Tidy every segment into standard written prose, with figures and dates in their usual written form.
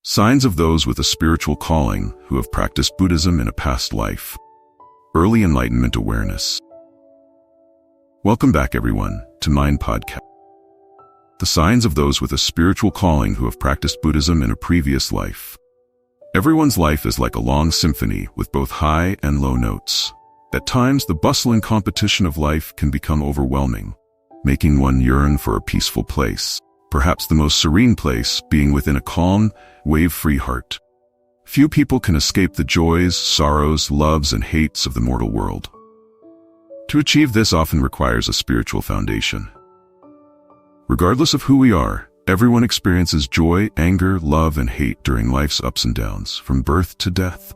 Signs of those with a spiritual calling who have practiced Buddhism in a past life. Early Enlightenment awareness. Welcome back, everyone, to Mind Podcast. The signs of those with a spiritual calling who have practiced Buddhism in a previous life. Everyone's life is like a long symphony with both high and low notes. At times, the bustle and competition of life can become overwhelming, making one yearn for a peaceful place. Perhaps the most serene place being within a calm, wave-free heart. Few people can escape the joys, sorrows, loves, and hates of the mortal world. To achieve this often requires a spiritual foundation. Regardless of who we are, everyone experiences joy, anger, love, and hate during life's ups and downs, from birth to death.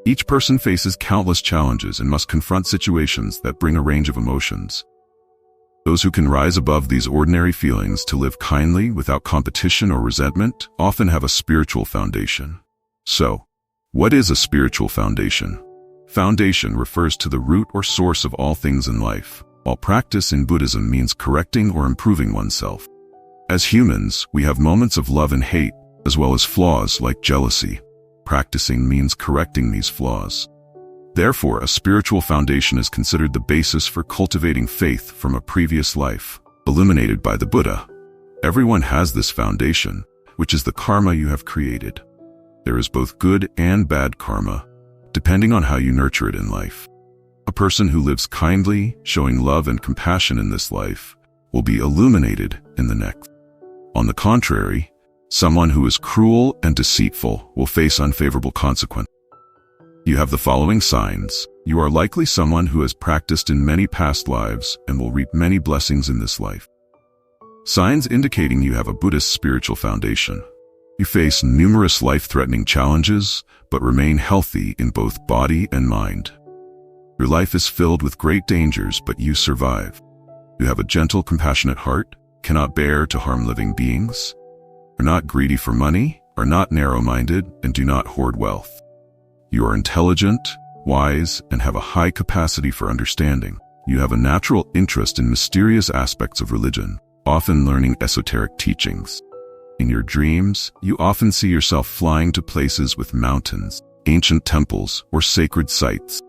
Each person faces countless challenges and must confront situations that bring a range of emotions. Those who can rise above these ordinary feelings to live kindly without competition or resentment often have a spiritual foundation. So, what is a spiritual foundation? Foundation refers to the root or source of all things in life, while practice in Buddhism means correcting or improving oneself. As humans, we have moments of love and hate, as well as flaws like jealousy. Practicing means correcting these flaws. Therefore, a spiritual foundation is considered the basis for cultivating faith from a previous life, illuminated by the Buddha. Everyone has this foundation, which is the karma you have created. There is both good and bad karma, depending on how you nurture it in life. A person who lives kindly, showing love and compassion in this life, will be illuminated in the next. On the contrary, someone who is cruel and deceitful will face unfavorable consequences. You have the following signs. You are likely someone who has practiced in many past lives and will reap many blessings in this life. Signs indicating you have a Buddhist spiritual foundation. You face numerous life-threatening challenges, but remain healthy in both body and mind. Your life is filled with great dangers, but you survive. You have a gentle, compassionate heart, cannot bear to harm living beings, are not greedy for money, are not narrow-minded, and do not hoard wealth. You are intelligent, wise, and have a high capacity for understanding. You have a natural interest in mysterious aspects of religion, often learning esoteric teachings. In your dreams, you often see yourself flying to places with mountains, ancient temples, or sacred sites.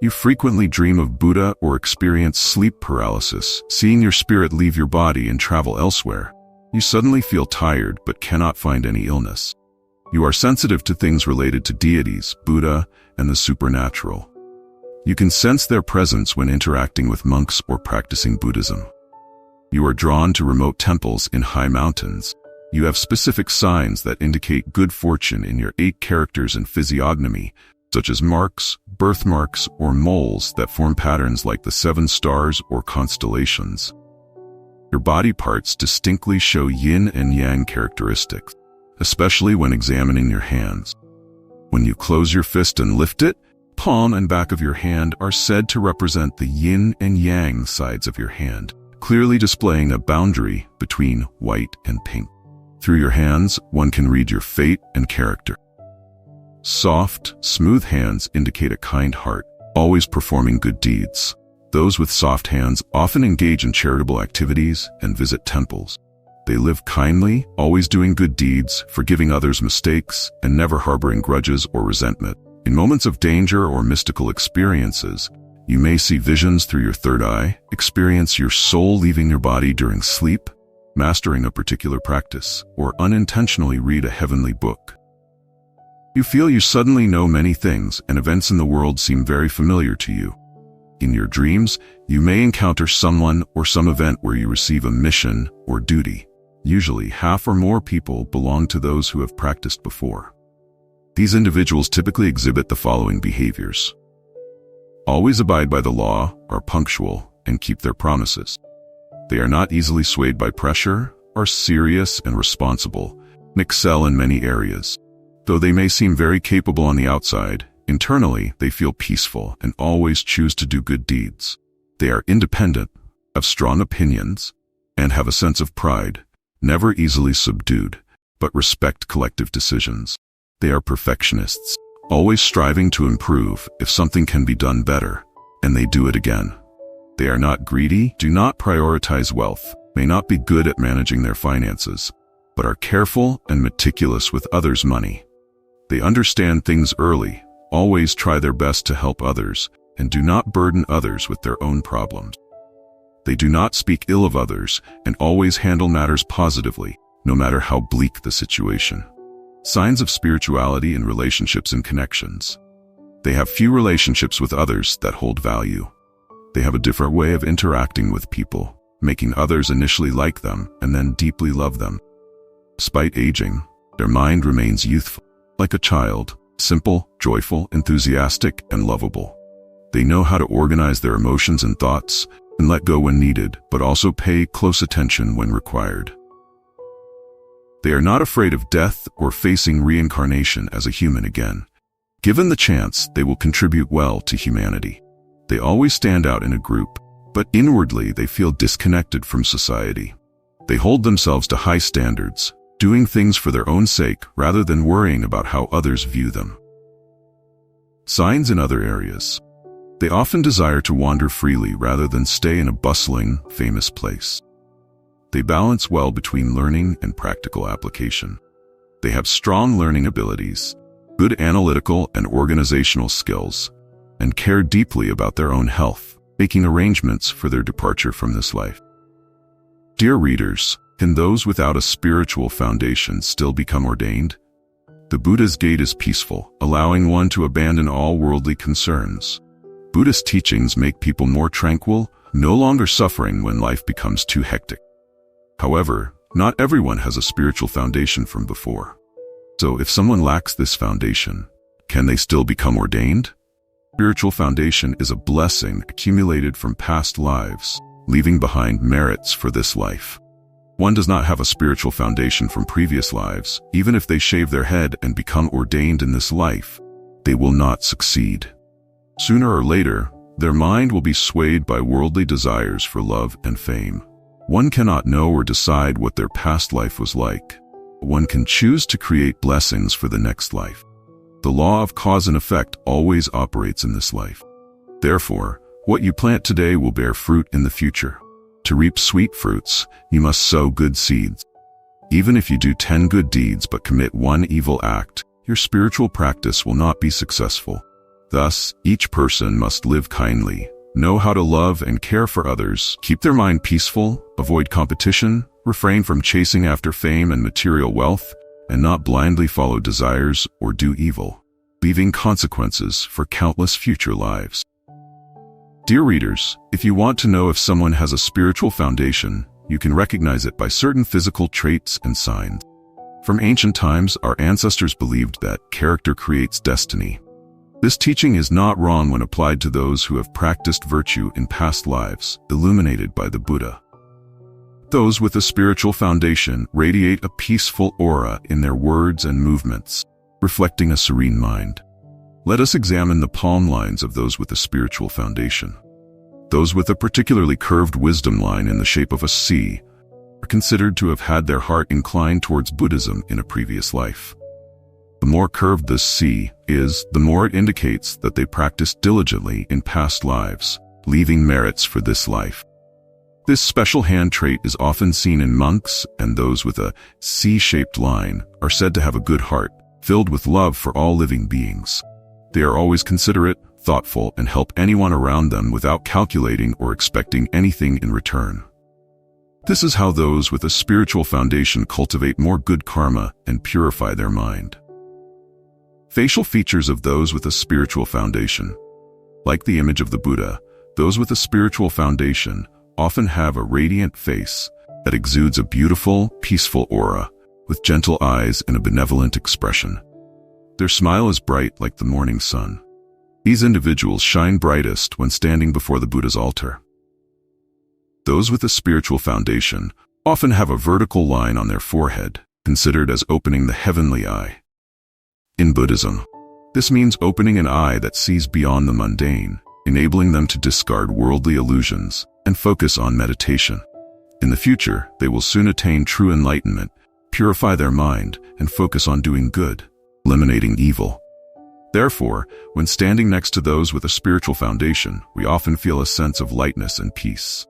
You frequently dream of Buddha or experience sleep paralysis, seeing your spirit leave your body and travel elsewhere. You suddenly feel tired but cannot find any illness. You are sensitive to things related to deities, Buddha, and the supernatural. You can sense their presence when interacting with monks or practicing Buddhism. You are drawn to remote temples in high mountains. You have specific signs that indicate good fortune in your 8 characters and physiognomy, such as marks, birthmarks, or moles that form patterns like the 7 stars or constellations. Your body parts distinctly show yin and yang characteristics, especially when examining your hands. When you close your fist and lift it, palm and back of your hand are said to represent the yin and yang sides of your hand, clearly displaying a boundary between white and pink. Through your hands, one can read your fate and character. Soft, smooth hands indicate a kind heart, always performing good deeds. Those with soft hands often engage in charitable activities and visit temples. They live kindly, always doing good deeds, forgiving others' mistakes, and never harboring grudges or resentment. In moments of danger or mystical experiences, you may see visions through your third eye, experience your soul leaving your body during sleep, mastering a particular practice, or unintentionally read a heavenly book. You feel you suddenly know many things, and events in the world seem very familiar to you. In your dreams, you may encounter someone or some event where you receive a mission or duty. Usually, half or more people belong to those who have practiced before. These individuals typically exhibit the following behaviors. Always abide by the law, are punctual, and keep their promises. They are not easily swayed by pressure, are serious and responsible, and excel in many areas. Though they may seem very capable on the outside, internally they feel peaceful and always choose to do good deeds. They are independent, have strong opinions, and have a sense of pride, never easily subdued, but respect collective decisions. They are perfectionists, always striving to improve if something can be done better, and they do it again. They are not greedy, do not prioritize wealth, may not be good at managing their finances, but are careful and meticulous with others' money. They understand things early, always try their best to help others, and do not burden others with their own problems. They do not speak ill of others and always handle matters positively, no matter how bleak the situation. Signs of spirituality in relationships and connections. They have few relationships with others that hold value. They have a different way of interacting with people, making others initially like them and then deeply love them. Despite aging, their mind remains youthful, like a child, simple, joyful, enthusiastic, and lovable. They know how to organize their emotions and thoughts and let go when needed, but also pay close attention when required. They are not afraid of death or facing reincarnation as a human again. Given the chance, they will contribute well to humanity. They always stand out in a group, but inwardly they feel disconnected from society. They hold themselves to high standards, doing things for their own sake rather than worrying about how others view them. Signs in other areas. They often desire to wander freely rather than stay in a bustling, famous place. They balance well between learning and practical application. They have strong learning abilities, good analytical and organizational skills, and care deeply about their own health, making arrangements for their departure from this life. Dear readers, can those without a spiritual foundation still become ordained? The Buddha's gate is peaceful, allowing one to abandon all worldly concerns. Buddhist teachings make people more tranquil, no longer suffering when life becomes too hectic. However, not everyone has a spiritual foundation from before. So if someone lacks this foundation, can they still become ordained? Spiritual foundation is a blessing accumulated from past lives, leaving behind merits for this life. One does not have a spiritual foundation from previous lives. Even if they shave their head and become ordained in this life, they will not succeed. Sooner or later, their mind will be swayed by worldly desires for love and fame. One cannot know or decide what their past life was like. One can choose to create blessings for the next life. The law of cause and effect always operates in this life. Therefore, what you plant today will bear fruit in the future. To reap sweet fruits, you must sow good seeds. Even if you do 10 good deeds but commit one evil act, your spiritual practice will not be successful. Thus, each person must live kindly, know how to love and care for others, keep their mind peaceful, avoid competition, refrain from chasing after fame and material wealth, and not blindly follow desires or do evil, leaving consequences for countless future lives. Dear readers, if you want to know if someone has a spiritual foundation, you can recognize it by certain physical traits and signs. From ancient times, our ancestors believed that character creates destiny. This teaching is not wrong when applied to those who have practiced virtue in past lives, illuminated by the Buddha. Those with a spiritual foundation radiate a peaceful aura in their words and movements, reflecting a serene mind. Let us examine the palm lines of those with a spiritual foundation. Those with a particularly curved wisdom line in the shape of a C are considered to have had their heart inclined towards Buddhism in a previous life. The more curved this C is, the more it indicates that they practiced diligently in past lives, leaving merits for this life. This special hand trait is often seen in monks, and those with a C-shaped line are said to have a good heart, filled with love for all living beings. They are always considerate, thoughtful, and help anyone around them without calculating or expecting anything in return. This is how those with a spiritual foundation cultivate more good karma and purify their mind. Facial features of those with a spiritual foundation. Like the image of the Buddha, those with a spiritual foundation often have a radiant face that exudes a beautiful, peaceful aura, with gentle eyes and a benevolent expression. Their smile is bright like the morning sun. These individuals shine brightest when standing before the Buddha's altar. Those with a spiritual foundation often have a vertical line on their forehead, considered as opening the heavenly eye. In Buddhism, this means opening an eye that sees beyond the mundane, enabling them to discard worldly illusions and focus on meditation. In the future, they will soon attain true enlightenment, purify their mind, and focus on doing good, eliminating evil. Therefore, when standing next to those with a spiritual foundation, we often feel a sense of lightness and peace.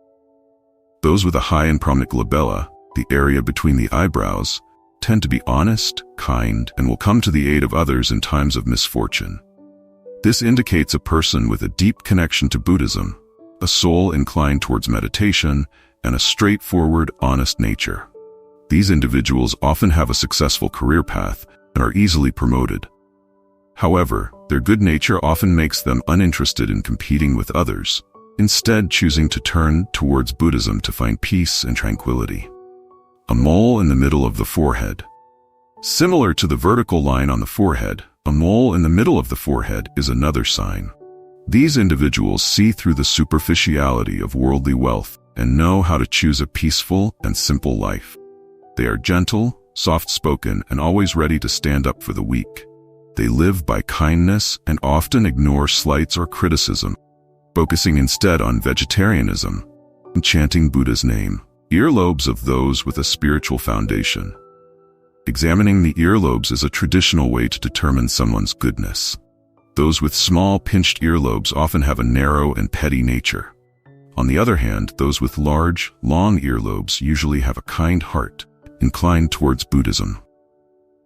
Those with a high and prominent glabella, the area between the eyebrows, tend to be honest, kind, and will come to the aid of others in times of misfortune. This indicates a person with a deep connection to Buddhism, a soul inclined towards meditation, and a straightforward, honest nature. These individuals often have a successful career path and are easily promoted. However, their good nature often makes them uninterested in competing with others, instead choosing to turn towards Buddhism to find peace and tranquility. A mole in the middle of the forehead. Similar to the vertical line on the forehead, a mole in the middle of the forehead is another sign. These individuals see through the superficiality of worldly wealth and know how to choose a peaceful and simple life. They are gentle, soft-spoken, and always ready to stand up for the weak. They live by kindness and often ignore slights or criticism, focusing instead on vegetarianism and chanting Buddha's name. Earlobes of those with a spiritual foundation. Examining the earlobes is a traditional way to determine someone's goodness. Those with small, pinched earlobes often have a narrow and petty nature. On the other hand, those with large, long earlobes usually have a kind heart, inclined towards Buddhism.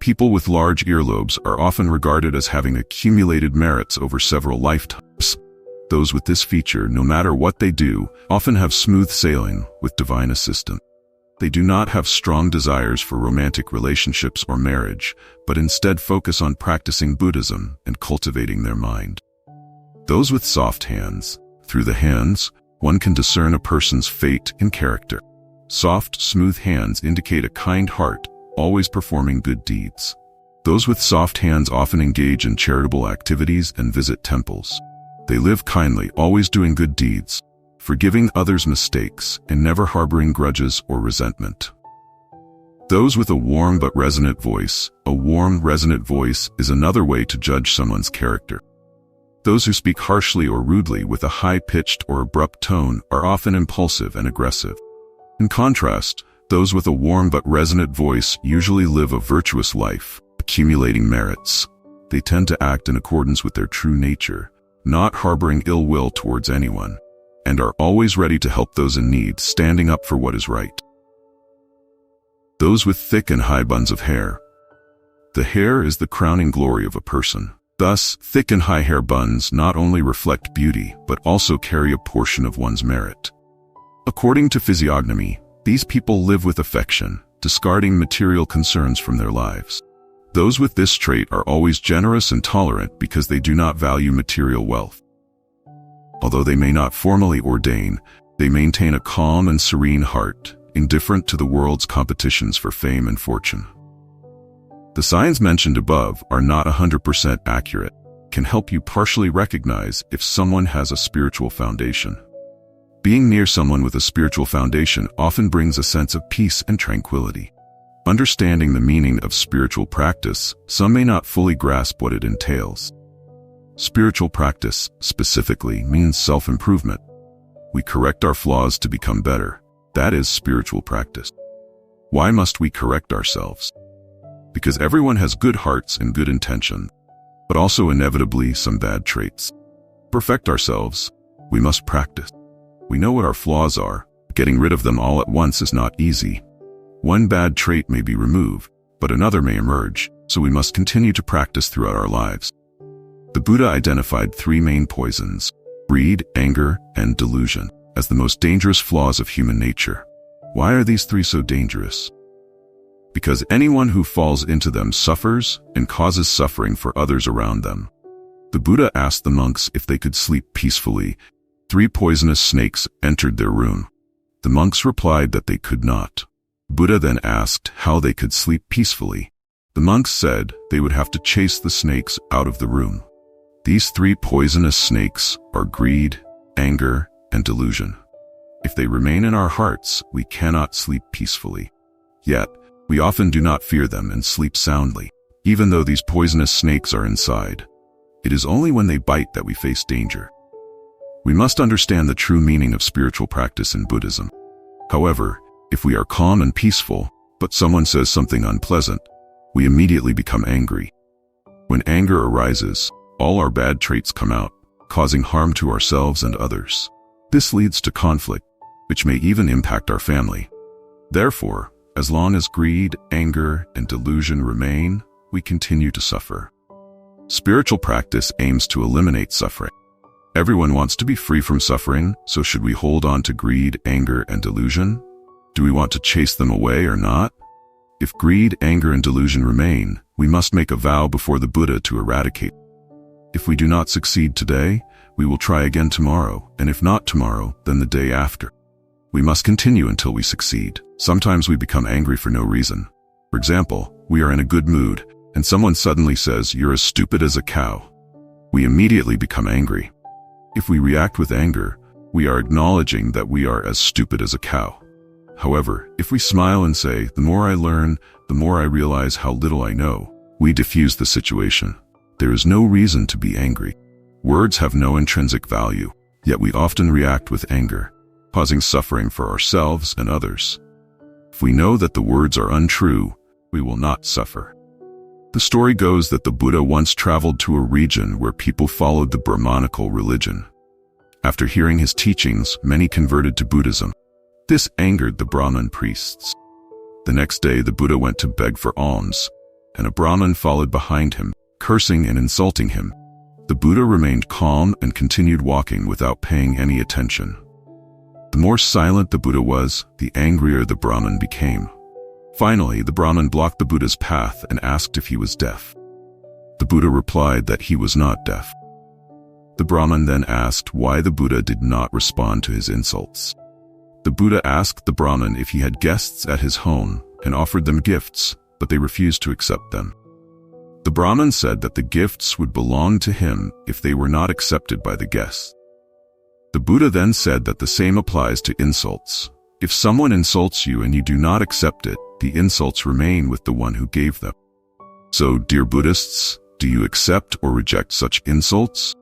People with large earlobes are often regarded as having accumulated merits over several lifetimes. Those with this feature, no matter what they do, often have smooth sailing with divine assistance. They do not have strong desires for romantic relationships or marriage, but instead focus on practicing Buddhism and cultivating their mind. Those with soft hands. Through the hands, one can discern a person's fate and character. Soft, smooth hands indicate a kind heart, always performing good deeds. Those with soft hands often engage in charitable activities and visit temples. They live kindly, always doing good deeds, forgiving others' mistakes, and never harboring grudges or resentment. Those with a warm but resonant voice. A warm, resonant voice is another way to judge someone's character. Those who speak harshly or rudely with a high-pitched or abrupt tone are often impulsive and aggressive. In contrast, those with a warm but resonant voice usually live a virtuous life, accumulating merits. They tend to act in accordance with their true nature, not harboring ill will towards anyone, and are always ready to help those in need, standing up for what is right. Those with thick and high buns of hair. The hair is the crowning glory of a person. Thus, thick and high hair buns not only reflect beauty, but also carry a portion of one's merit. According to physiognomy, these people live with affection, discarding material concerns from their lives. Those with this trait are always generous and tolerant because they do not value material wealth. Although they may not formally ordain, they maintain a calm and serene heart, indifferent to the world's competitions for fame and fortune. The signs mentioned above are not 100% accurate, can help you partially recognize if someone has a spiritual foundation. Being near someone with a spiritual foundation often brings a sense of peace and tranquility. Understanding the meaning of spiritual practice, some may not fully grasp what it entails. Spiritual practice, specifically, means self-improvement. We correct our flaws to become better. That is spiritual practice. Why must we correct ourselves? Because everyone has good hearts and good intention, but also inevitably some bad traits. To perfect ourselves, we must practice. We know what our flaws are. Getting rid of them all at once is not easy. One bad trait may be removed, but another may emerge, so we must continue to practice throughout our lives. The Buddha identified 3 main poisons, greed, anger, and delusion, as the most dangerous flaws of human nature. Why are these 3 so dangerous? Because anyone who falls into them suffers and causes suffering for others around them. The Buddha asked the monks if they could sleep peacefully. 3 poisonous snakes entered their room. The monks replied that they could not. Buddha then asked how they could sleep peacefully. The monks said they would have to chase the snakes out of the room. These 3 poisonous snakes are greed, anger, and delusion. If they remain in our hearts, we cannot sleep peacefully. Yet, we often do not fear them and sleep soundly, even though these poisonous snakes are inside. It is only when they bite that we face danger. We must understand the true meaning of spiritual practice in Buddhism. However, if we are calm and peaceful, but someone says something unpleasant, we immediately become angry. When anger arises, all our bad traits come out, causing harm to ourselves and others. This leads to conflict, which may even impact our family. Therefore, As long as greed, anger, and delusion remain, we continue to suffer. Spiritual practice aims to eliminate suffering. Everyone wants to be free from suffering, so should we hold on to greed, anger, and delusion? Do we want to chase them away or not? If greed, anger, and delusion remain, we must make a vow before the Buddha to eradicate. If we do not succeed today, we will try again tomorrow, and if not tomorrow, then the day after. We must continue until we succeed. Sometimes we become angry for no reason. For example, we are in a good mood, and someone suddenly says, "You're as stupid as a cow." We immediately become angry. If we react with anger, we are acknowledging that we are as stupid as a cow. However, if we smile and say, "The more I learn, the more I realize how little I know," we diffuse the situation. There is no reason to be angry. Words have no intrinsic value, yet we often react with anger, causing suffering for ourselves and others. If we know that the words are untrue, we will not suffer. The story goes that the Buddha once traveled to a region where people followed the Brahmanical religion. After hearing his teachings, many converted to Buddhism. This angered the Brahmin priests. The next day, the Buddha went to beg for alms, and a Brahmin followed behind him, cursing and insulting him. The Buddha remained calm and continued walking without paying any attention. The more silent the Buddha was, the angrier the Brahmin became. Finally, the Brahmin blocked the Buddha's path and asked if he was deaf. The Buddha replied that he was not deaf. The Brahmin then asked why the Buddha did not respond to his insults. The Buddha asked the Brahmin if he had guests at his home and offered them gifts, but they refused to accept them. The Brahmin said that the gifts would belong to him if they were not accepted by the guests. The Buddha then said that the same applies to insults. If someone insults you and you do not accept it, the insults remain with the one who gave them. So, dear Buddhists, do you accept or reject such insults?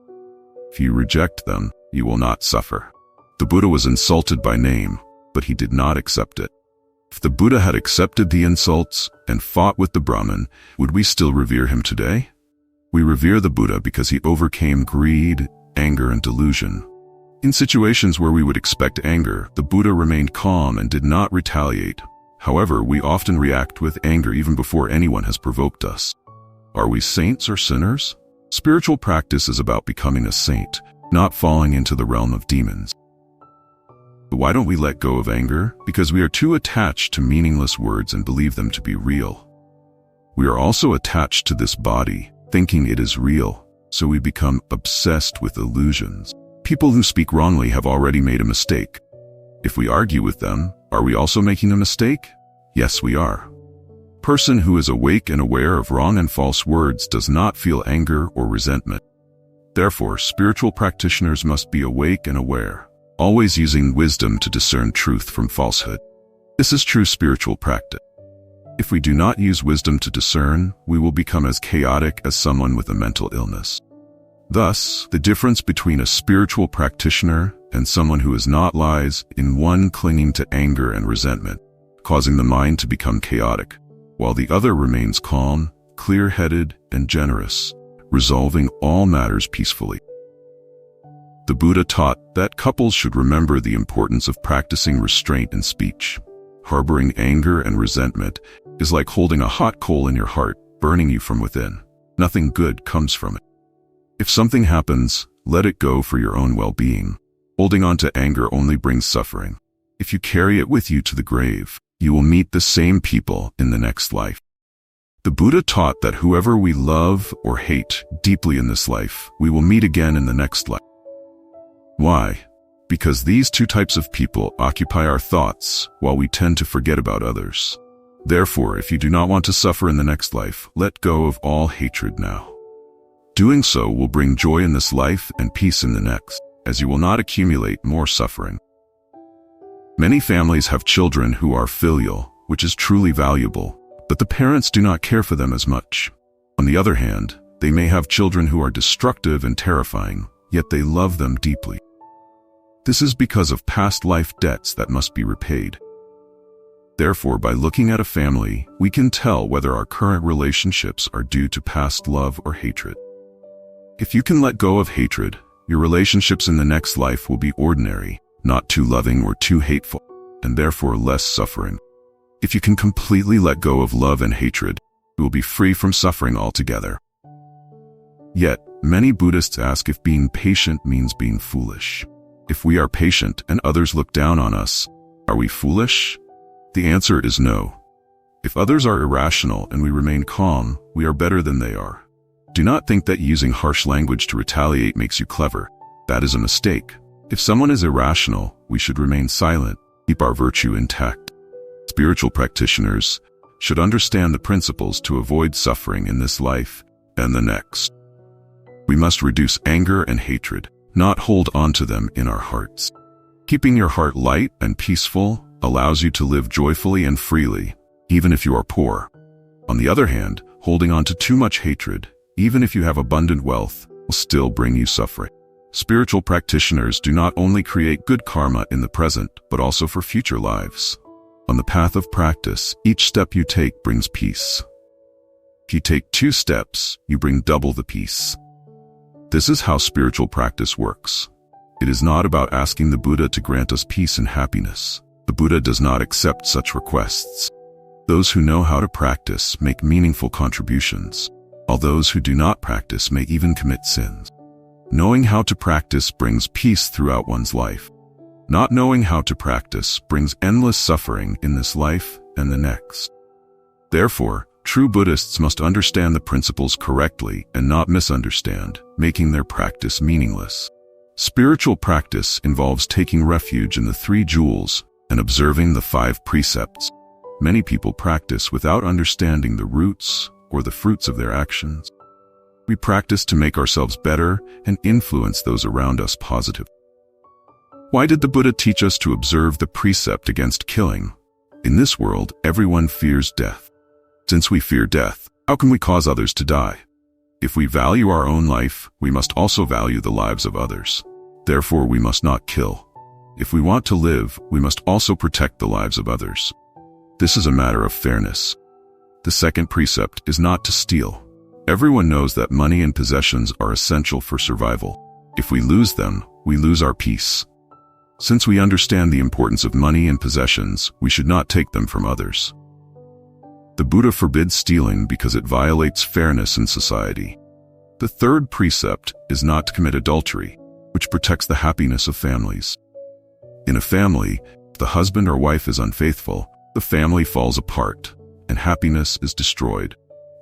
If you reject them, you will not suffer. The Buddha was insulted by name, but he did not accept it. If the Buddha had accepted the insults and fought with the Brahmin, would we still revere him today? We revere the Buddha because he overcame greed, anger, and delusion. In situations where we would expect anger, the Buddha remained calm and did not retaliate. However, we often react with anger even before anyone has provoked us. Are we saints or sinners? Spiritual practice is about becoming a saint, not falling into the realm of demons. But why don't we let go of anger? Because we are too attached to meaningless words and believe them to be real. We are also attached to this body, thinking it is real, so we become obsessed with illusions. People who speak wrongly have already made a mistake. If we argue with them, are we also making a mistake? Yes, we are. A person who is awake and aware of wrong and false words does not feel anger or resentment. Therefore, spiritual practitioners must be awake and aware, always using wisdom to discern truth from falsehood. This is true spiritual practice. If we do not use wisdom to discern, we will become as chaotic as someone with a mental illness. Thus, the difference between a spiritual practitioner and someone who is not lies in one clinging to anger and resentment, causing the mind to become chaotic, while the other remains calm, clear-headed, and generous, resolving all matters peacefully. The Buddha taught that couples should remember the importance of practicing restraint in speech. Harboring anger and resentment is like holding a hot coal in your heart, burning you from within. Nothing good comes from it. If something happens, let it go for your own well-being. Holding on to anger only brings suffering. If you carry it with you to the grave, you will meet the same people in the next life. The Buddha taught that whoever we love or hate deeply in this life, we will meet again in the next life. Why? Because these two types of people occupy our thoughts while we tend to forget about others. Therefore, if you do not want to suffer in the next life, let go of all hatred now. Doing so will bring joy in this life and peace in the next, as you will not accumulate more suffering. Many families have children who are filial, which is truly valuable, but the parents do not care for them as much. On the other hand, they may have children who are destructive and terrifying, yet they love them deeply. This is because of past life debts that must be repaid. Therefore, by looking at a family, we can tell whether our current relationships are due to past love or hatred. If you can let go of hatred, your relationships in the next life will be ordinary, not too loving or too hateful, and therefore less suffering. If you can completely let go of love and hatred, you will be free from suffering altogether. Yet, many Buddhists ask if being patient means being foolish. If we are patient and others look down on us, are we foolish? The answer is no. If others are irrational and we remain calm, we are better than they are. Do not think that using harsh language to retaliate makes you clever. That is a mistake. If someone is irrational, we should remain silent, keep our virtue intact. Spiritual practitioners should understand the principles to avoid suffering in this life and the next. We must reduce anger and hatred, not hold on to them in our hearts. Keeping your heart light and peaceful allows you to live joyfully and freely, even if you are poor. On the other hand, holding on to too much hatred, even if you have abundant wealth, will still bring you suffering. Spiritual practitioners do not only create good karma in the present, but also for future lives. On the path of practice, each step you take brings peace. If you take 2 steps, you bring double the peace. This is how spiritual practice works. It is not about asking the Buddha to grant us peace and happiness. The Buddha does not accept such requests. Those who know how to practice make meaningful contributions, while those who do not practice may even commit sins. Knowing how to practice brings peace throughout one's life. Not knowing how to practice brings endless suffering in this life and the next. Therefore, true Buddhists must understand the principles correctly and not misunderstand, making their practice meaningless. Spiritual practice involves taking refuge in the 3 jewels and observing the 5 precepts. Many people practice without understanding the roots or the fruits of their actions. We practice to make ourselves better and influence those around us positively. Why did the Buddha teach us to observe the precept against killing? In this world, everyone fears death. Since we fear death, how can we cause others to die? If we value our own life, we must also value the lives of others. Therefore, we must not kill. If we want to live, we must also protect the lives of others. This is a matter of fairness. The second precept is not to steal. Everyone knows that money and possessions are essential for survival. If we lose them, we lose our peace. Since we understand the importance of money and possessions, we should not take them from others. The Buddha forbids stealing because it violates fairness in society. The third precept is not to commit adultery, which protects the happiness of families. In a family, if the husband or wife is unfaithful, the family falls apart, and happiness is destroyed.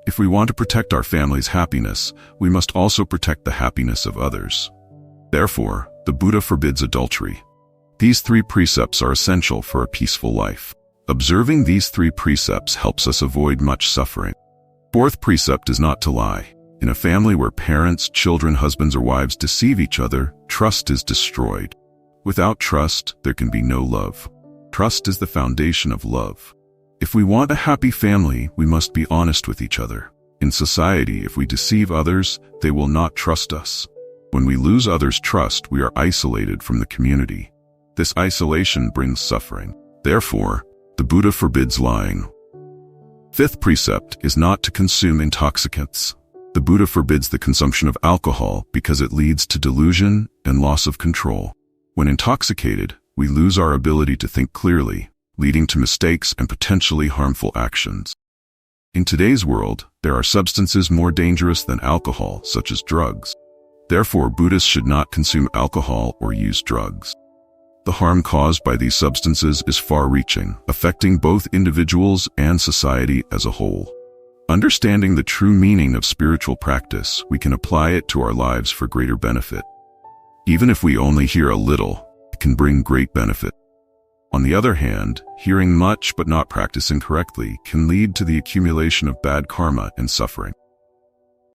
If we want to protect our family's happiness, we must also protect the happiness of others. Therefore, the Buddha forbids adultery. These 3 precepts are essential for a peaceful life. Observing these 3 precepts helps us avoid much suffering. Fourth precept is not to lie. In a family where parents, children, husbands, or wives deceive each other, trust is destroyed. Without trust, there can be no love. Trust is the foundation of love. If we want a happy family, we must be honest with each other. In society, if we deceive others, they will not trust us. When we lose others' trust, we are isolated from the community. This isolation brings suffering. Therefore, the Buddha forbids lying. Fifth precept is not to consume intoxicants. The Buddha forbids the consumption of alcohol because it leads to delusion and loss of control. When intoxicated, we lose our ability to think clearly, leading to mistakes and potentially harmful actions. In today's world, there are substances more dangerous than alcohol, such as drugs. Therefore, Buddhists should not consume alcohol or use drugs. The harm caused by these substances is far-reaching, affecting both individuals and society as a whole. Understanding the true meaning of spiritual practice, we can apply it to our lives for greater benefit. Even if we only hear a little, it can bring great benefit. On the other hand, hearing much but not practicing correctly can lead to the accumulation of bad karma and suffering.